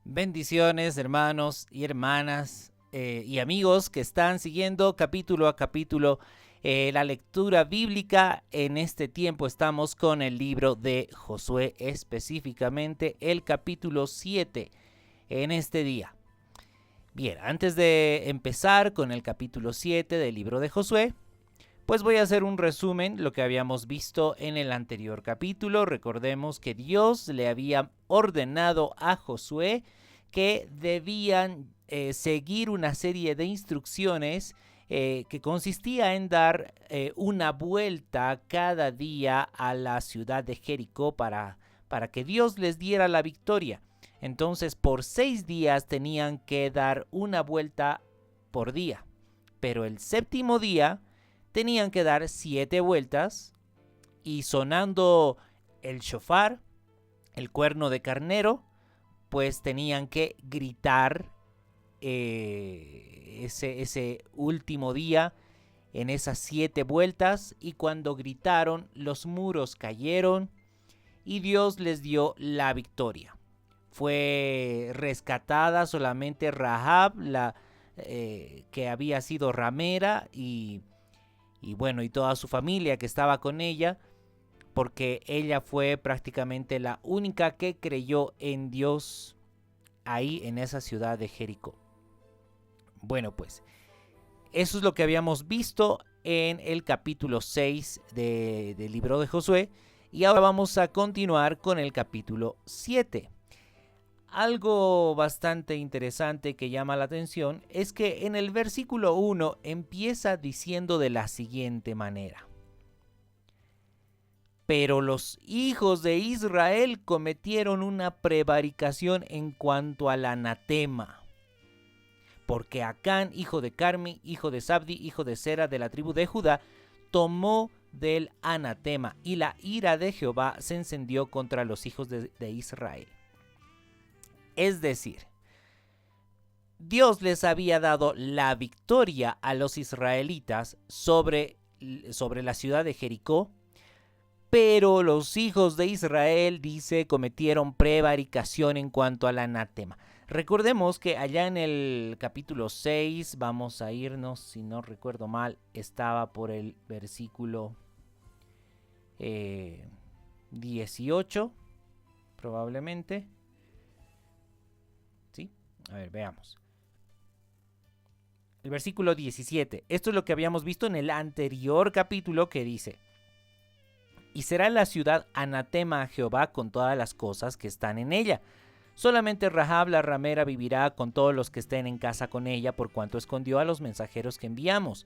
Bendiciones, hermanos y hermanas y amigos que están siguiendo capítulo a capítulo la lectura bíblica. En este tiempo estamos con el libro de Josué, específicamente el capítulo 7 en este día. Bien, antes de empezar con el capítulo 7 del libro de Josué, pues voy a hacer un resumen, lo que habíamos visto en el anterior capítulo. Recordemos que Dios le había ordenado a Josué que debían seguir una serie de instrucciones que consistía en dar una vuelta cada día a la ciudad de Jericó para que Dios les diera la victoria. Entonces, por 6 días tenían que dar una vuelta por día, pero el séptimo día tenían que dar 7 vueltas y sonando el shofar, el cuerno de carnero, pues tenían que gritar ese último día en esas 7 vueltas, y cuando gritaron los muros cayeron y Dios les dio la victoria. Fue rescatada solamente Rahab, que había sido ramera, y toda su familia que estaba con ella, porque ella fue prácticamente la única que creyó en Dios ahí en esa ciudad de Jericó. Bueno, pues eso es lo que habíamos visto en el capítulo 6 del libro de Josué, y ahora vamos a continuar con el capítulo 7. Algo bastante interesante que llama la atención es que en el versículo 1 empieza diciendo de la siguiente manera: pero los hijos de Israel cometieron una prevaricación en cuanto al anatema, porque Acán, hijo de Carmi, hijo de Zabdi, hijo de Sera, de la tribu de Judá, tomó del anatema, y la ira de Jehová se encendió contra los hijos de Israel. Es decir, Dios les había dado la victoria a los israelitas sobre la ciudad de Jericó, pero los hijos de Israel, dice, cometieron prevaricación en cuanto al anatema. Recordemos que allá en el capítulo 6, vamos a irnos, si no recuerdo mal, estaba por el versículo 18, probablemente. ¿Sí? A ver, veamos. El versículo 17. Esto es lo que habíamos visto en el anterior capítulo, que dice: y será la ciudad anatema a Jehová con todas las cosas que están en ella. Solamente Rahab la ramera vivirá con todos los que estén en casa con ella, por cuanto escondió a los mensajeros que enviamos.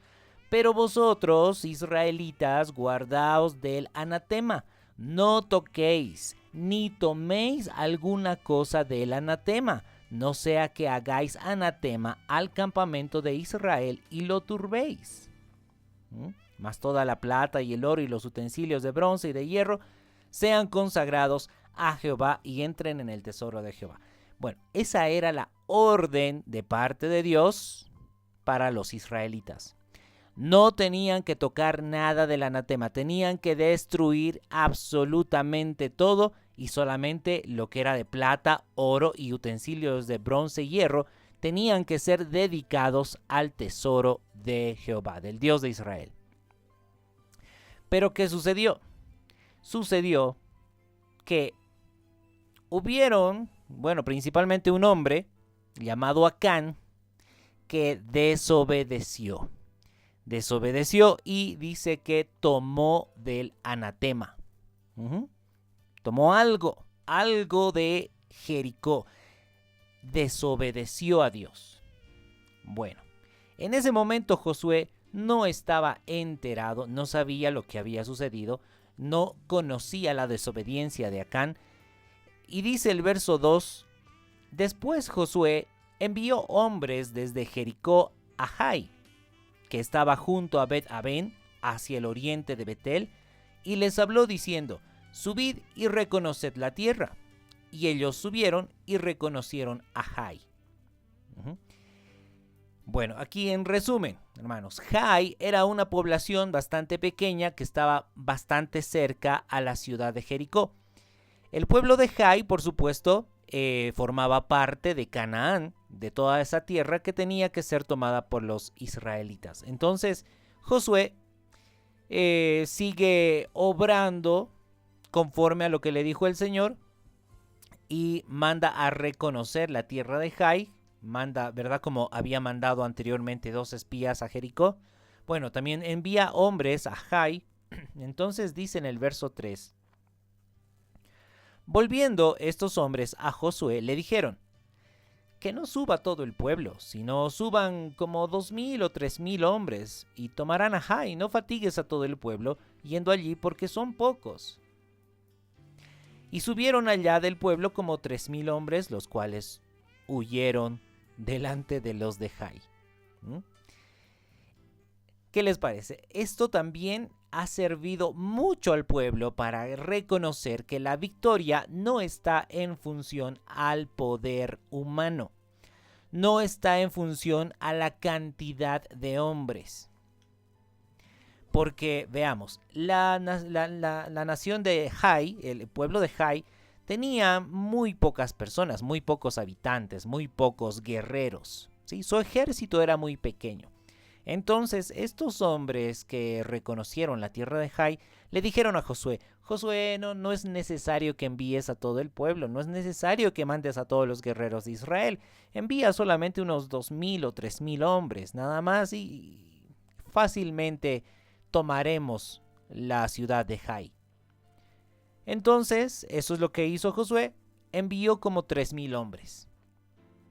Pero vosotros, israelitas, guardaos del anatema. No toquéis, ni toméis alguna cosa del anatema, no sea que hagáis anatema al campamento de Israel y lo turbéis. Mas toda la plata y el oro y los utensilios de bronce y de hierro sean consagrados a Jehová y entren en el tesoro de Jehová. Bueno, esa era la orden de parte de Dios para los israelitas. No tenían que tocar nada del anatema, tenían que destruir absolutamente todo, y solamente lo que era de plata, oro y utensilios de bronce y hierro tenían que ser dedicados al tesoro de Jehová, del Dios de Israel. Pero ¿qué sucedió? Sucedió que hubieron, principalmente un hombre llamado Acán, que desobedeció. Y dice que tomó del anatema. Tomó algo de Jericó. Desobedeció a Dios. Bueno, en ese momento Josué no estaba enterado, no sabía lo que había sucedido, no conocía la desobediencia de Acán. Y dice el verso 2: después Josué envió hombres desde Jericó a Jai, que estaba junto a Bet-Aben, hacia el oriente de Betel, y les habló diciendo: subid y reconoced la tierra. Y ellos subieron y reconocieron a Jai. Bueno, aquí en resumen, hermanos, Jai era una población bastante pequeña que estaba bastante cerca a la ciudad de Jericó. El pueblo de Jai, por supuesto, formaba parte de Canaán, de toda esa tierra que tenía que ser tomada por los israelitas. Entonces Josué sigue obrando conforme a lo que le dijo el Señor y manda a reconocer la tierra de Jai. Manda, ¿verdad? Como había mandado anteriormente 2 espías a Jericó. Bueno, también envía hombres a Jai. Entonces dice en el verso 3: volviendo estos hombres a Josué, le dijeron: que no suba todo el pueblo, sino suban como 2000 o 3000 hombres, y tomarán a Jai. No fatigues a todo el pueblo yendo allí, porque son pocos. Y subieron allá del pueblo como 3000 hombres, los cuales huyeron delante de los de Jai. ¿Qué les parece? Esto también ha servido mucho al pueblo para reconocer que la victoria no está en función al poder humano, no está en función a la cantidad de hombres. Porque, veamos, la nación de Jai, el pueblo de Jai, tenía muy pocas personas, muy pocos habitantes, muy pocos guerreros, ¿sí? Su ejército era muy pequeño. Entonces estos hombres que reconocieron la tierra de Jai le dijeron a Josué: Josué, no es necesario que envíes a todo el pueblo, no es necesario que mandes a todos los guerreros de Israel, envía solamente unos 2000 o 3000 hombres, nada más, y fácilmente tomaremos la ciudad de Jai. Entonces, eso es lo que hizo Josué, envió como 3000 hombres.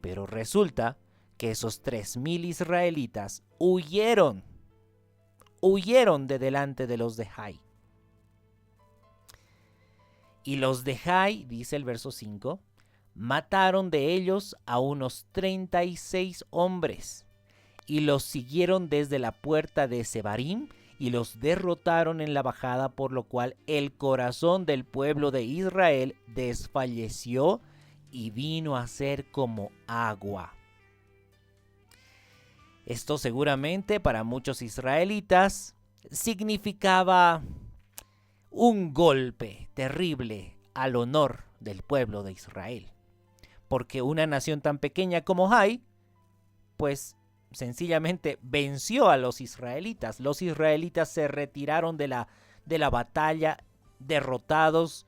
Pero resulta que esos 3000 israelitas huyeron de delante de los de Jai. Y los de Jai, dice el verso 5, mataron de ellos a unos 36 hombres, y los siguieron desde la puerta de Sebarim, y los derrotaron en la bajada, por lo cual el corazón del pueblo de Israel desfalleció y vino a ser como agua. Esto seguramente para muchos israelitas significaba un golpe terrible al honor del pueblo de Israel, porque una nación tan pequeña como Jai, pues sencillamente venció a los israelitas. Los israelitas se retiraron de la batalla derrotados,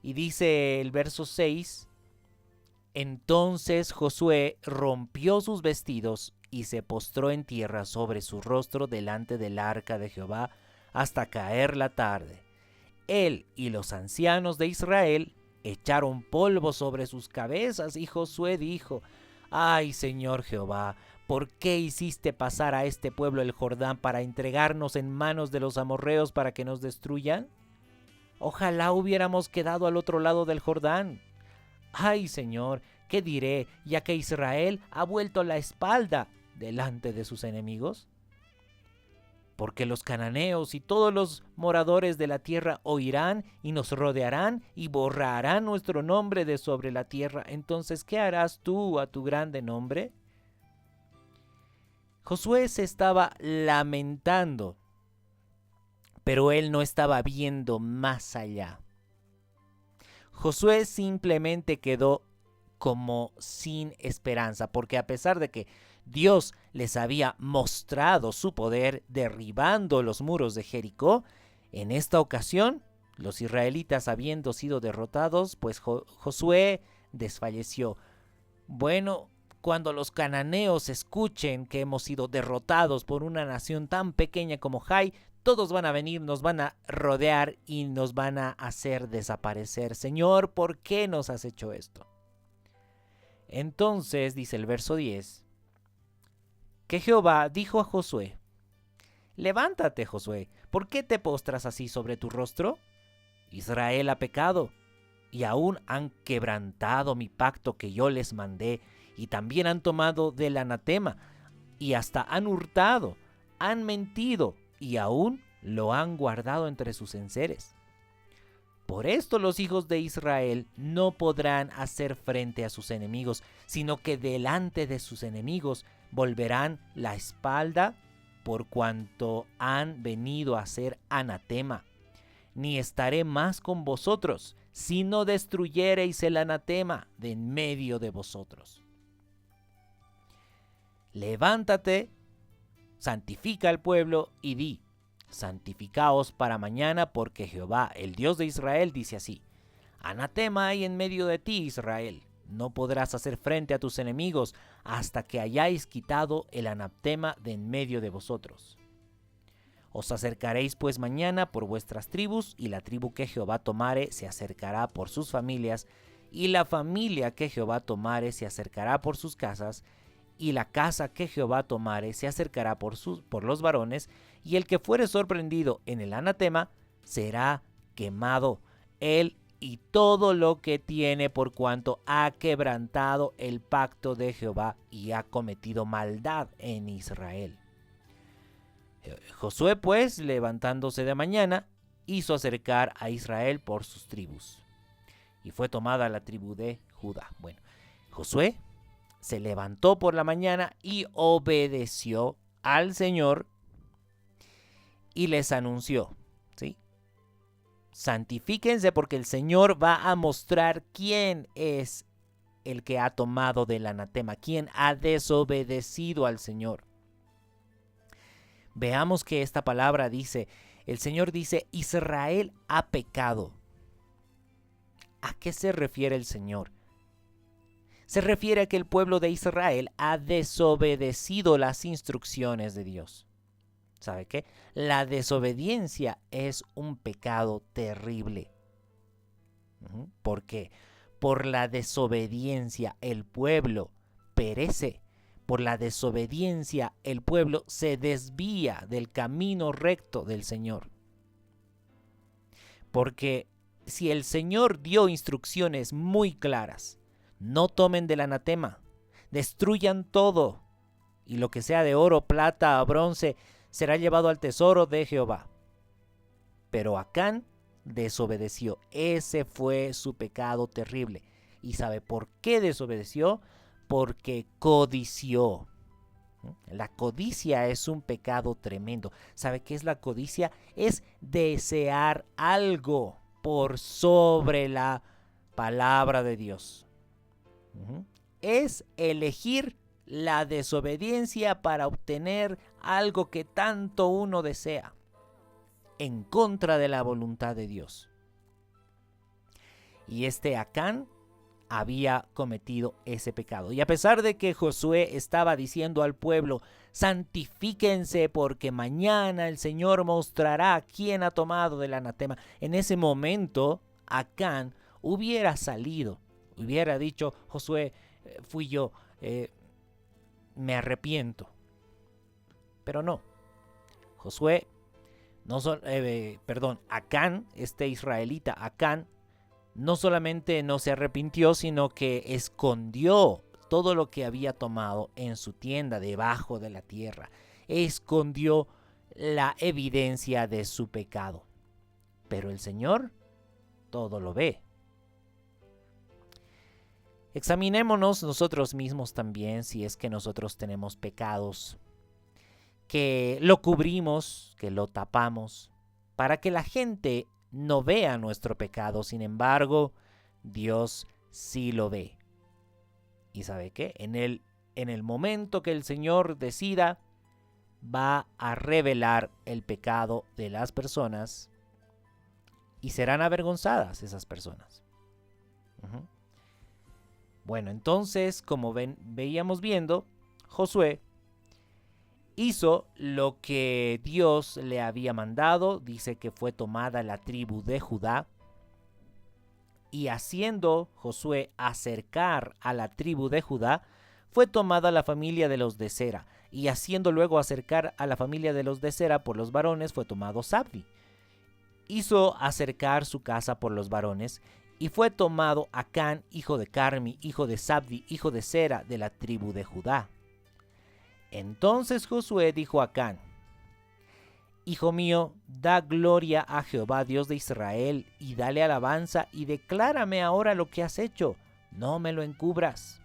y dice el verso 6: entonces Josué rompió sus vestidos y se postró en tierra sobre su rostro delante del arca de Jehová hasta caer la tarde. Él y los ancianos de Israel echaron polvo sobre sus cabezas, y Josué dijo: ay, Señor Jehová, ¿por qué hiciste pasar a este pueblo el Jordán para entregarnos en manos de los amorreos para que nos destruyan? Ojalá hubiéramos quedado al otro lado del Jordán. Ay, Señor, ¿qué diré, ya que Israel ha vuelto la espalda delante de sus enemigos? Porque los cananeos y todos los moradores de la tierra oirán y nos rodearán y borrarán nuestro nombre de sobre la tierra. Entonces, ¿qué harás tú a tu grande nombre? Josué se estaba lamentando, pero él no estaba viendo más allá. Josué simplemente quedó como sin esperanza, porque a pesar de que Dios les había mostrado su poder derribando los muros de Jericó, en esta ocasión, los israelitas habiendo sido derrotados, pues Josué desfalleció. Bueno, cuando los cananeos escuchen que hemos sido derrotados por una nación tan pequeña como Jai, todos van a venir, nos van a rodear y nos van a hacer desaparecer. Señor, ¿por qué nos has hecho esto? Entonces, dice el verso 10, que Jehová dijo a Josué: levántate, Josué, ¿por qué te postras así sobre tu rostro? Israel ha pecado, y aún han quebrantado mi pacto que yo les mandé, y también han tomado del anatema, y hasta han hurtado, han mentido, y aún lo han guardado entre sus enseres. Por esto los hijos de Israel no podrán hacer frente a sus enemigos, sino que delante de sus enemigos volverán la espalda, por cuanto han venido a ser anatema. Ni estaré más con vosotros, si no destruyereis el anatema de en medio de vosotros. Levántate, santifica al pueblo y di: santificaos para mañana, porque Jehová, el Dios de Israel, dice así: anatema hay en medio de ti, Israel. No podrás hacer frente a tus enemigos hasta que hayáis quitado el anatema de en medio de vosotros. Os acercaréis pues mañana por vuestras tribus, y la tribu que Jehová tomare se acercará por sus familias, y la familia que Jehová tomare se acercará por sus casas, y la casa que Jehová tomare se acercará por los varones, y el que fuere sorprendido en el anatema será quemado, él y todo lo que tiene, por cuanto ha quebrantado el pacto de Jehová y ha cometido maldad en Israel. Josué pues, levantándose de mañana, hizo acercar a Israel por sus tribus, y fue tomada la tribu de Judá. Bueno, Josué se levantó por la mañana y obedeció al Señor y les anunció, ¿sí? Santifíquense, porque el Señor va a mostrar quién es el que ha tomado del anatema, quién ha desobedecido al Señor. Veamos que esta palabra dice, el Señor dice: Israel ha pecado. ¿A qué se refiere el Señor? Se refiere a que el pueblo de Israel ha desobedecido las instrucciones de Dios. ¿Sabe qué? La desobediencia es un pecado terrible. ¿Por qué? Por la desobediencia el pueblo perece. Por la desobediencia el pueblo se desvía del camino recto del Señor. Porque si el Señor dio instrucciones muy claras: no tomen del anatema, destruyan todo, y lo que sea de oro, plata o bronce será llevado al tesoro de Jehová. Pero Acán desobedeció. Ese fue su pecado terrible. ¿Y sabe por qué desobedeció? Porque codició. La codicia es un pecado tremendo. ¿Sabe qué es la codicia? Es desear algo por sobre la palabra de Dios. Es elegir la desobediencia para obtener algo que tanto uno desea, en contra de la voluntad de Dios. Y Acán había cometido ese pecado. Y a pesar de que Josué estaba diciendo al pueblo: santifíquense, porque mañana el Señor mostrará quién ha tomado del anatema, en ese momento Acán hubiera salido, hubiera dicho: Josué, fui yo, me arrepiento. Pero no. Josué, Acán, este israelita Acán, no solamente no se arrepintió, sino que escondió todo lo que había tomado en su tienda debajo de la tierra. Escondió la evidencia de su pecado. Pero el Señor todo lo ve. Examinémonos nosotros mismos también, si es que nosotros tenemos pecados que lo cubrimos, que lo tapamos, para que la gente no vea nuestro pecado. Sin embargo, Dios sí lo ve. ¿Y sabe qué? En el momento que el Señor decida, va a revelar el pecado de las personas y serán avergonzadas esas personas. Bueno, entonces, como veíamos viendo, Josué hizo lo que Dios le había mandado. Dice que fue tomada la tribu de Judá. Y haciendo Josué acercar a la tribu de Judá, fue tomada la familia de los de Sera. Y haciendo luego acercar a la familia de los de Sera por los varones, fue tomado Zabdi. Hizo acercar su casa por los varones, y fue tomado Acán, hijo de Carmi, hijo de Zabdi, hijo de Sera, de la tribu de Judá. Entonces Josué dijo a Acán: Hijo mío, da gloria a Jehová, Dios de Israel, y dale alabanza, y declárame ahora lo que has hecho, no me lo encubras.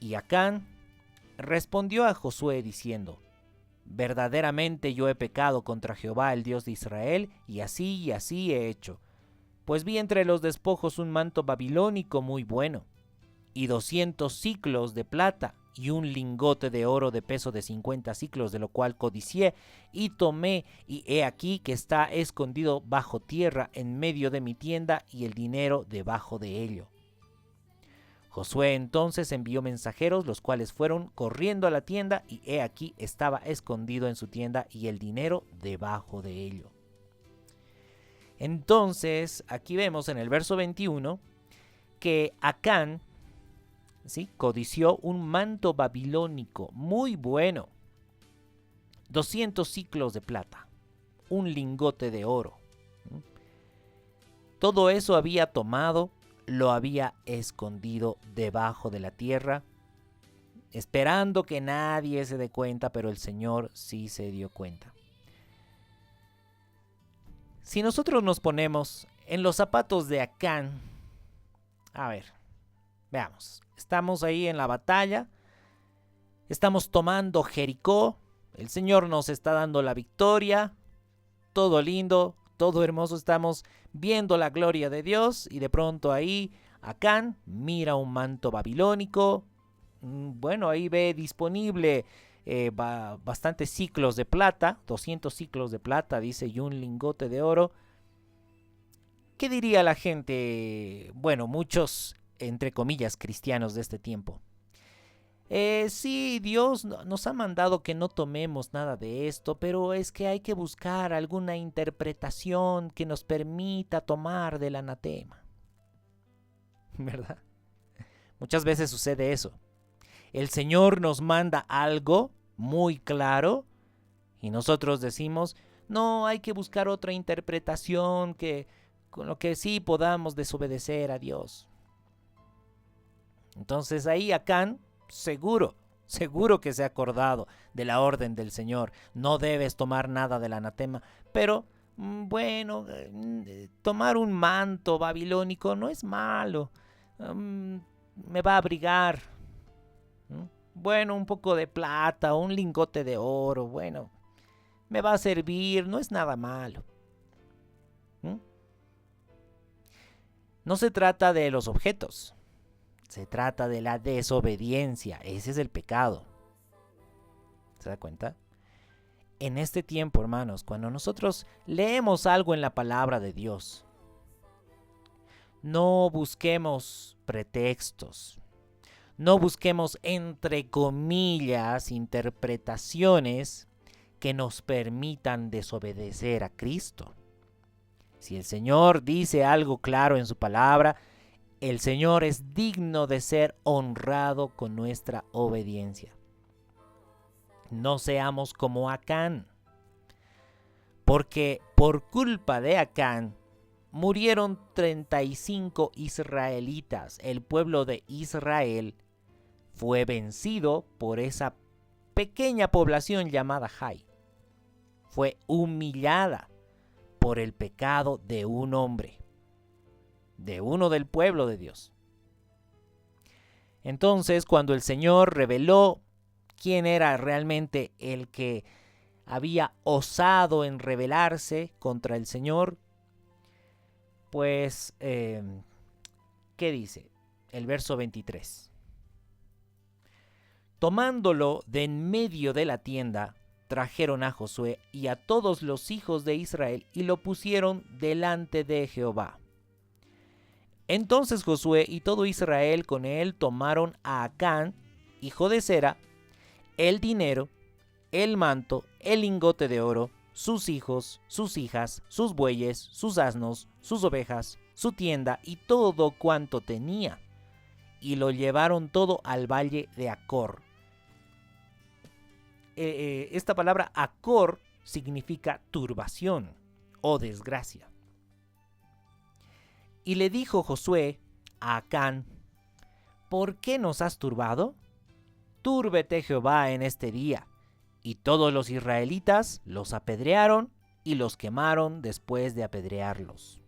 Y Acán respondió a Josué diciendo: Verdaderamente yo he pecado contra Jehová, el Dios de Israel, y así he hecho. Pues vi entre los despojos un manto babilónico muy bueno, y 200 siclos de plata, y un lingote de oro de peso de 50 siclos, de lo cual codicié, y tomé, y he aquí que está escondido bajo tierra en medio de mi tienda, y el dinero debajo de ello. Josué entonces envió mensajeros, los cuales fueron corriendo a la tienda, y he aquí estaba escondido en su tienda, y el dinero debajo de ello. Entonces, aquí vemos en el verso 21 que Acán, ¿sí?, codició un manto babilónico muy bueno, 200 siclos de plata, un lingote de oro. Todo eso había tomado, lo había escondido debajo de la tierra, esperando que nadie se dé cuenta, pero el Señor sí se dio cuenta. Si nosotros nos ponemos en los zapatos de Acán, a ver, veamos, estamos ahí en la batalla, estamos tomando Jericó, el Señor nos está dando la victoria, todo lindo, todo hermoso, estamos viendo la gloria de Dios, y de pronto ahí Acán mira un manto babilónico, bueno, ahí ve disponible bastantes ciclos de plata, 200 ciclos de plata, dice, y un lingote de oro. ¿Qué diría la gente? Bueno, muchos, entre comillas, cristianos de este tiempo. Sí, Dios nos ha mandado que no tomemos nada de esto, pero es que hay que buscar alguna interpretación que nos permita tomar del anatema. ¿Verdad? Muchas veces sucede eso. El Señor nos manda algo muy claro y nosotros decimos, no, hay que buscar otra interpretación con lo que sí podamos desobedecer a Dios. Entonces ahí Acán, seguro que se ha acordado de la orden del Señor. No debes tomar nada del anatema, pero bueno, tomar un manto babilónico no es malo. Me va a abrigar. Bueno, un poco de plata, un lingote de oro, bueno, me va a servir, no es nada malo. No se trata de los objetos, se trata de la desobediencia, ese es el pecado. ¿Se da cuenta? En este tiempo, hermanos, cuando nosotros leemos algo en la palabra de Dios, no busquemos pretextos. No busquemos, entre comillas, interpretaciones que nos permitan desobedecer a Cristo. Si el Señor dice algo claro en su palabra, el Señor es digno de ser honrado con nuestra obediencia. No seamos como Acán, porque por culpa de Acán murieron 35 israelitas. El pueblo de Israel fue vencido por esa pequeña población llamada Jai. Fue humillada por el pecado de un hombre, de uno del pueblo de Dios. Entonces, cuando el Señor reveló quién era realmente el que había osado en rebelarse contra el Señor, pues, ¿qué dice? El verso 23. Tomándolo de en medio de la tienda, trajeron a Josué y a todos los hijos de Israel y lo pusieron delante de Jehová. Entonces Josué y todo Israel con él tomaron a Acán, hijo de Zera, el dinero, el manto, el lingote de oro, sus hijos, sus hijas, sus bueyes, sus asnos, sus ovejas, su tienda y todo cuanto tenía, y lo llevaron todo al valle de Acor. Esta palabra Acor significa turbación o desgracia. Y le dijo Josué a Acán, ¿por qué nos has turbado? Túrbete Jehová en este día. Y todos los israelitas los apedrearon y los quemaron después de apedrearlos.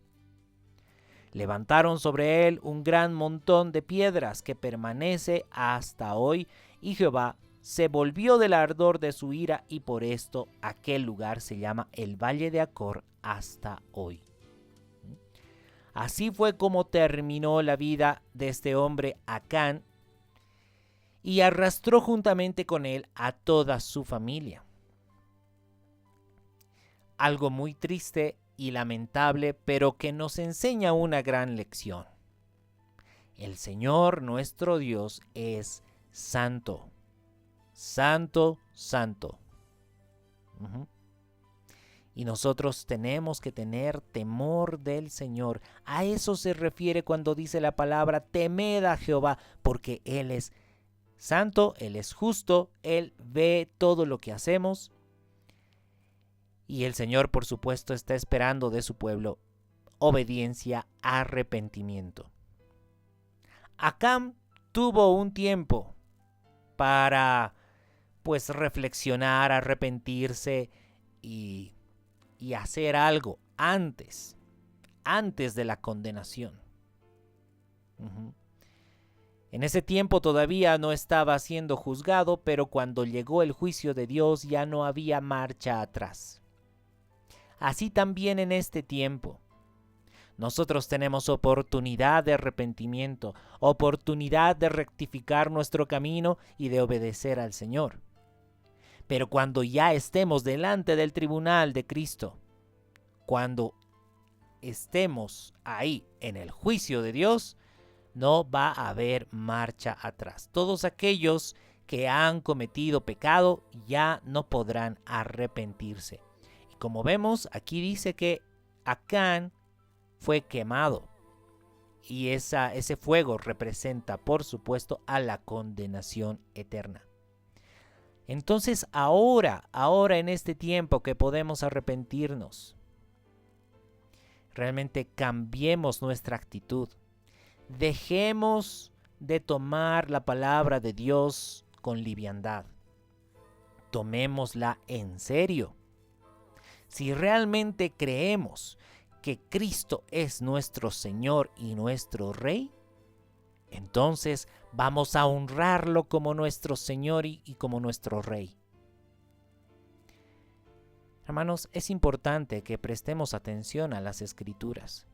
Levantaron sobre él un gran montón de piedras que permanece hasta hoy, y Jehová se volvió del ardor de su ira, y por esto aquel lugar se llama el Valle de Acor hasta hoy. Así fue como terminó la vida de este hombre Acán y arrastró juntamente con él a toda su familia. Algo muy triste y lamentable, pero que nos enseña una gran lección. El Señor nuestro Dios es santo. Santo, santo. Y nosotros tenemos que tener temor del Señor. A eso se refiere cuando dice la palabra temed a Jehová, porque Él es santo, Él es justo, Él ve todo lo que hacemos. Y el Señor, por supuesto, está esperando de su pueblo obediencia, arrepentimiento. Acán tuvo un tiempo para reflexionar, arrepentirse y hacer algo antes de la condenación. En ese tiempo todavía no estaba siendo juzgado, pero cuando llegó el juicio de Dios ya no había marcha atrás. Así también en este tiempo. Nosotros tenemos oportunidad de arrepentimiento, oportunidad de rectificar nuestro camino y de obedecer al Señor. Pero cuando ya estemos delante del tribunal de Cristo, cuando estemos ahí en el juicio de Dios, no va a haber marcha atrás. Todos aquellos que han cometido pecado ya no podrán arrepentirse. Y como vemos, aquí dice que Acán fue quemado. Y ese fuego representa, por supuesto, a la condenación eterna. Entonces ahora en este tiempo que podemos arrepentirnos, realmente cambiemos nuestra actitud. Dejemos de tomar la palabra de Dios con liviandad. Tomémosla en serio. Si realmente creemos que Cristo es nuestro Señor y nuestro Rey, entonces vamos a honrarlo como nuestro Señor y como nuestro Rey. Hermanos, es importante que prestemos atención a las Escrituras.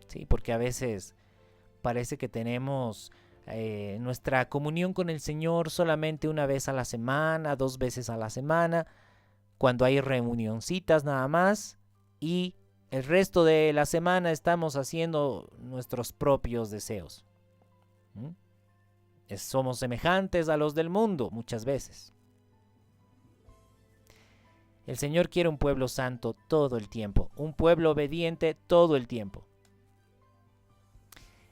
Sí, porque a veces parece que tenemos nuestra comunión con el Señor solamente una vez a la semana, 2 veces a la semana, cuando hay reunioncitas nada más, y el resto de la semana estamos haciendo nuestros propios deseos. Somos semejantes a los del mundo muchas veces. El Señor quiere un pueblo santo todo el tiempo, un pueblo obediente todo el tiempo.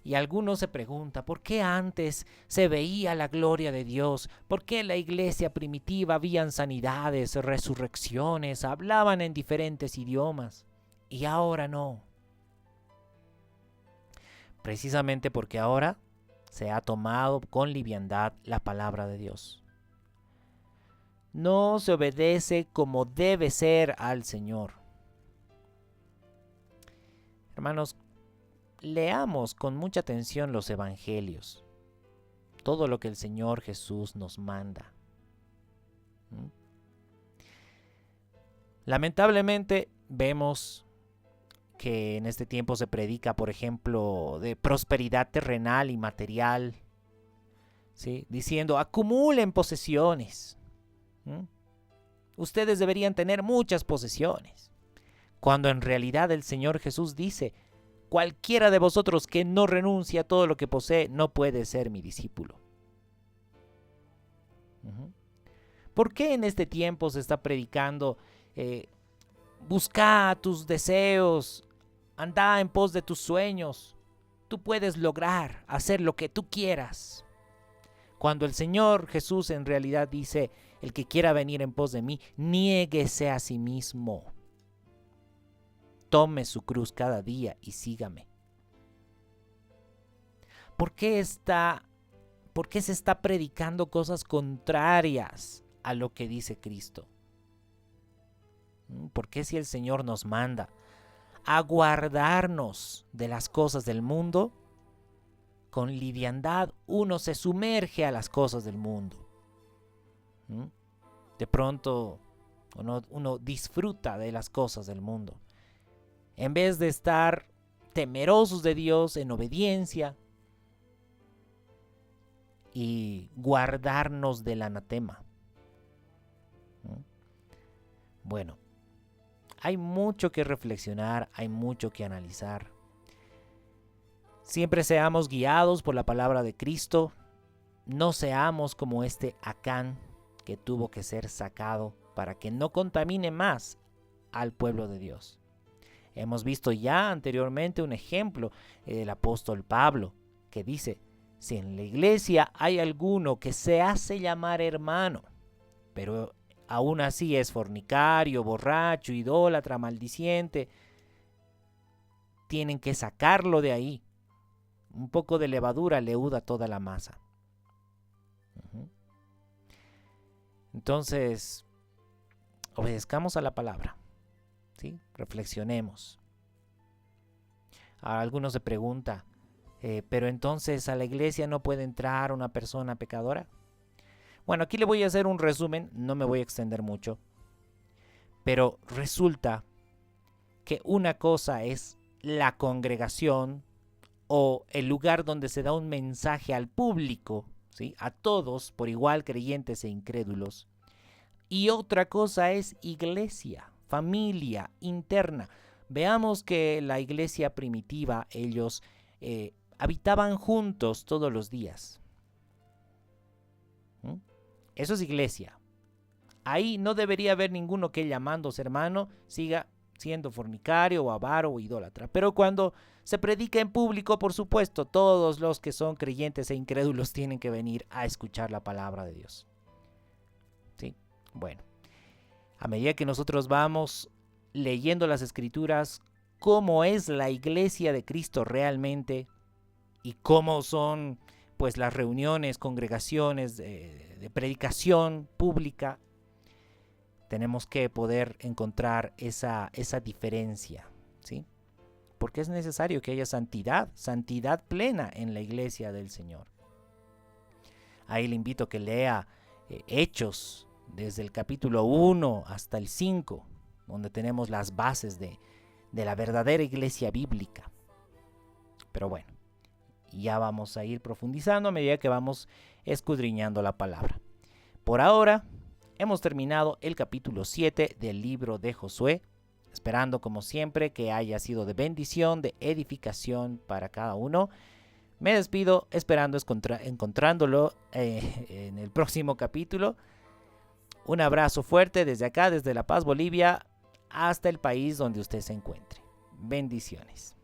Y algunos se preguntan, ¿por qué antes se veía la gloria de Dios? ¿Por qué en la iglesia primitiva habían sanidades, resurrecciones, hablaban en diferentes idiomas? Y ahora no. Precisamente porque ahora se ha tomado con liviandad la palabra de Dios. No se obedece como debe ser al Señor. Hermanos, leamos con mucha atención los evangelios, todo lo que el Señor Jesús nos manda. Lamentablemente vemos que en este tiempo se predica, por ejemplo, de prosperidad terrenal y material, ¿sí? Diciendo, acumulen posesiones. Ustedes deberían tener muchas posesiones. Cuando en realidad el Señor Jesús dice, cualquiera de vosotros que no renuncie a todo lo que posee no puede ser mi discípulo. ¿Por qué en este tiempo se está predicando busca tus deseos, anda en pos de tus sueños? Tú puedes lograr hacer lo que tú quieras. Cuando el Señor Jesús en realidad dice, el que quiera venir en pos de mí, niéguese a sí mismo. Tome su cruz cada día y sígame. ¿Por qué se está predicando cosas contrarias a lo que dice Cristo? ¿Por qué si el Señor nos manda a guardarnos de las cosas del mundo, con liviandad uno se sumerge a las cosas del mundo? De pronto uno disfruta de las cosas del mundo, en vez de estar temerosos de Dios, en obediencia, y guardarnos del anatema. Bueno, hay mucho que reflexionar, hay mucho que analizar. Siempre seamos guiados por la palabra de Cristo. No seamos como este Acán que tuvo que ser sacado para que no contamine más al pueblo de Dios. Hemos visto ya anteriormente un ejemplo del apóstol Pablo que dice: si en la iglesia hay alguno que se hace llamar hermano, pero aún así es fornicario, borracho, idólatra, maldiciente, tienen que sacarlo de ahí. Un poco de levadura leuda toda la masa. Entonces, obedezcamos a la palabra, ¿sí? Reflexionemos. Algunos se preguntan, pero entonces a la iglesia no puede entrar una persona pecadora. Bueno, aquí le voy a hacer un resumen, no me voy a extender mucho, pero resulta que una cosa es la congregación o el lugar donde se da un mensaje al público, ¿sí? A todos por igual, creyentes e incrédulos. Y otra cosa es iglesia, familia interna. Veamos que la iglesia primitiva, ellos habitaban juntos todos los días. Eso es iglesia. Ahí no debería haber ninguno que llamándose hermano siga siendo fornicario o avaro o idólatra. Pero cuando se predica en público, por supuesto, todos los que son creyentes e incrédulos tienen que venir a escuchar la palabra de Dios. ¿Sí? Bueno, a medida que nosotros vamos leyendo las Escrituras, cómo es la iglesia de Cristo realmente y cómo son pues las reuniones, congregaciones de predicación pública, tenemos que poder encontrar esa diferencia, ¿sí? Porque es necesario que haya santidad plena en la iglesia del Señor. Ahí le invito a que lea Hechos, desde el capítulo 1 hasta el 5, donde tenemos las bases de la verdadera iglesia bíblica. Pero bueno, ya vamos a ir profundizando a medida que vamos escudriñando la palabra. Por ahora, hemos terminado el capítulo 7 del libro de Josué, esperando como siempre que haya sido de bendición, de edificación para cada uno. Me despido esperando encontrándolo en el próximo capítulo. Un abrazo fuerte desde acá, desde La Paz, Bolivia, hasta el país donde usted se encuentre. Bendiciones.